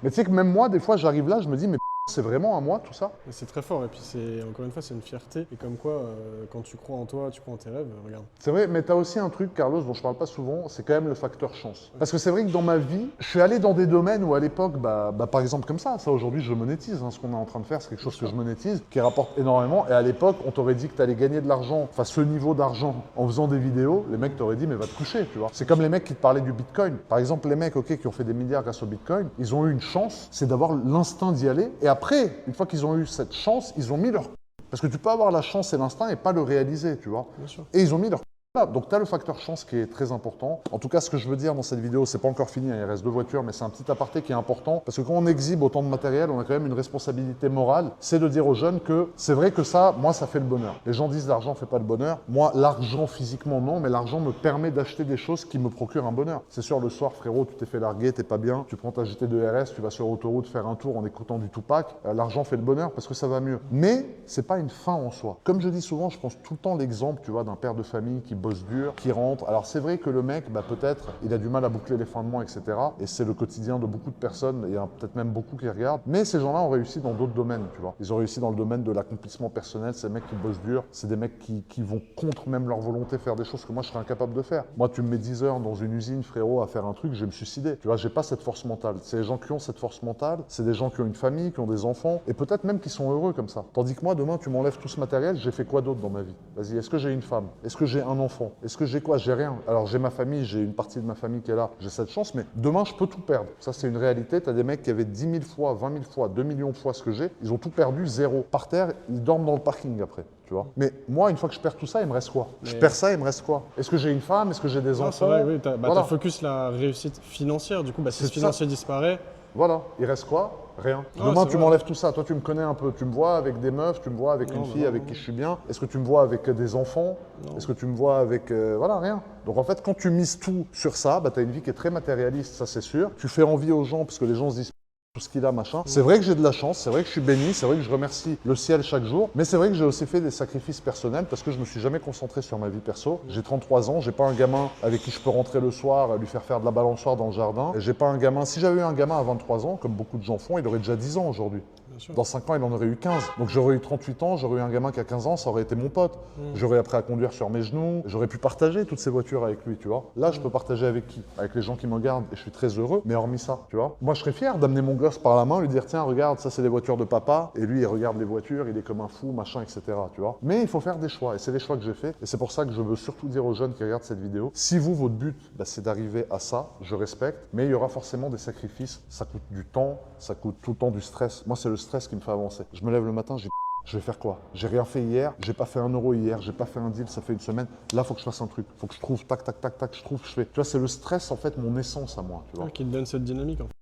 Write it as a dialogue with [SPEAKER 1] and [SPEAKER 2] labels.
[SPEAKER 1] Mais tu sais que même moi, des fois, j'arrive là, je me dis, mais c'est vraiment à moi tout ça?
[SPEAKER 2] C'est très fort, et puis c'est encore une fois, c'est une fierté. Et comme quoi, quand tu crois en toi, tu crois en tes rêves, regarde.
[SPEAKER 1] C'est vrai, mais tu as aussi un truc, Carlos, dont je parle pas souvent, c'est quand même le facteur chance. Parce que c'est vrai que dans ma vie, je suis allé dans des domaines où à l'époque, par exemple comme ça aujourd'hui je le monétise, hein, ce qu'on est en train de faire, c'est quelque chose que je monétise, qui rapporte énormément. Et à l'époque, on t'aurait dit que tu allais gagner de l'argent, enfin ce niveau d'argent, en faisant des vidéos, les mecs t'auraient dit, mais va te coucher, tu vois. C'est comme les mecs qui te parlaient du Bitcoin. Par exemple, les mecs, ok, qui ont fait des milliards grâce au Bitcoin, ils ont eu une chance, c'est d'avoir l'instinct d'y aller. Et après, une fois qu'ils ont eu cette chance, ils ont mis leur... Parce que tu peux avoir la chance et l'instinct et pas le réaliser, tu vois.
[SPEAKER 2] Bien sûr.
[SPEAKER 1] Et ils ont mis leur... Voilà, donc tu as le facteur chance qui est très important. En tout cas, ce que je veux dire dans cette vidéo, c'est pas encore fini, hein, il reste 2 voitures, mais c'est un petit aparté qui est important. Parce que quand on exhibe autant de matériel, on a quand même une responsabilité morale. C'est de dire aux jeunes que c'est vrai que ça, moi, ça fait le bonheur. Les gens disent l'argent fait pas le bonheur. Moi, l'argent physiquement, non, mais l'argent me permet d'acheter des choses qui me procurent un bonheur. C'est sûr, le soir, frérot, tu t'es fait larguer, t'es pas bien, tu prends ta GT2 RS, tu vas sur l'autoroute faire un tour en écoutant du Tupac. L'argent fait le bonheur parce que ça va mieux. Mais c'est pas une fin en soi. Comme je dis souvent, je pense tout le temps l'exemple, tu vois, d'un père de famille qui bosse dur, qui rentre. Alors c'est vrai que le mec, peut-être, il a du mal à boucler les fins de mois, etc. Et c'est le quotidien de beaucoup de personnes, et il y en a peut-être même beaucoup qui regardent. Mais ces gens-là ont réussi dans d'autres domaines, tu vois. Ils ont réussi dans le domaine de l'accomplissement personnel. C'est des mecs qui bossent dur, c'est des mecs qui vont contre même leur volonté faire des choses que moi je serais incapable de faire. Moi, tu me mets 10 heures dans une usine, frérot, à faire un truc, je vais me suicider. Tu vois, j'ai pas cette force mentale. C'est les gens qui ont cette force mentale, c'est des gens qui ont une famille, qui ont des enfants, et peut-être même qui sont heureux comme ça. Tandis que moi, demain, tu m'enlèves tout ce matériel, j'ai fait quoi d'autre dans ma vie? Vas-y, est-ce que j'ai une femme? Est-ce que j'ai un enfant? Est-ce que j'ai quoi? J'ai rien. Alors j'ai ma famille, j'ai une partie de ma famille qui est là, j'ai cette chance, mais demain je peux tout perdre. Ça c'est une réalité, tu as des mecs qui avaient 10 000 fois, 20 000 fois, 2 millions de fois ce que j'ai, ils ont tout perdu, zéro. Par terre, ils dorment dans le parking après. Tu vois. Mais moi, une fois que je perds tout ça, il me reste quoi? Je perds ça, il me reste quoi? Est-ce que j'ai une femme? Est-ce que j'ai des
[SPEAKER 2] Non,
[SPEAKER 1] enfants?
[SPEAKER 2] c'est vrai, oui,
[SPEAKER 1] Voilà.
[SPEAKER 2] t'as focus la réussite financière, du coup, si ce financier disparaît.
[SPEAKER 1] Voilà, il reste quoi? Rien.
[SPEAKER 2] Ah,
[SPEAKER 1] Demain,
[SPEAKER 2] c'est
[SPEAKER 1] tu
[SPEAKER 2] vrai.
[SPEAKER 1] m'enlèves tout ça. Toi, tu me connais un peu. Tu me vois avec des meufs, tu me vois avec une fille avec qui je suis bien. Est-ce que tu me vois avec des enfants? Est-ce que tu me vois avec... voilà, rien. Donc en fait, quand tu mises tout sur ça, tu as une vie qui est très matérialiste, ça c'est sûr. Tu fais envie aux gens parce que les gens se disent tout ce qu'il a, machin. C'est vrai que j'ai de la chance, c'est vrai que je suis béni, c'est vrai que je remercie le ciel chaque jour, mais c'est vrai que j'ai aussi fait des sacrifices personnels parce que je me suis jamais concentré sur ma vie perso. J'ai 33 ans, j'ai pas un gamin avec qui je peux rentrer le soir, lui faire de la balançoire dans le jardin. J'ai pas un gamin, si j'avais eu un gamin à 23 ans, comme beaucoup de gens font, il aurait déjà 10 ans aujourd'hui. Dans 5 ans, il en aurait eu 15. Donc j'aurais eu 38 ans, j'aurais eu un gamin qui a 15 ans, ça aurait été mon pote. J'aurais appris à conduire sur mes genoux, j'aurais pu partager toutes ces voitures avec lui, tu vois. Là, je peux partager avec qui? Avec les gens qui me regardent et je suis très heureux, mais hormis ça, tu vois. Moi, je serais fier d'amener mon gosse par la main, lui dire tiens, regarde, ça c'est les voitures de papa, et lui, il regarde les voitures, il est comme un fou, machin, etc., tu vois. Mais il faut faire des choix, et c'est les choix que j'ai fait, et c'est pour ça que je veux surtout dire aux jeunes qui regardent cette vidéo, si vous, votre but, c'est d'arriver à ça, je respecte, mais il y aura forcément des sacrifices, ça coûte du temps, ça coûte tout le temps du stress. Moi, c'est le stress qui me fait avancer. Je me lève le matin, je vais faire quoi? J'ai rien fait hier, j'ai pas fait 1 euro hier, j'ai pas fait un deal, ça fait une semaine. Là, faut que je fasse un truc, faut que je trouve, tac, tac, tac, tac, je trouve, je fais. Tu vois, c'est le stress, en fait, mon essence à moi, tu vois.
[SPEAKER 2] Qui te donne cette dynamique, en fait.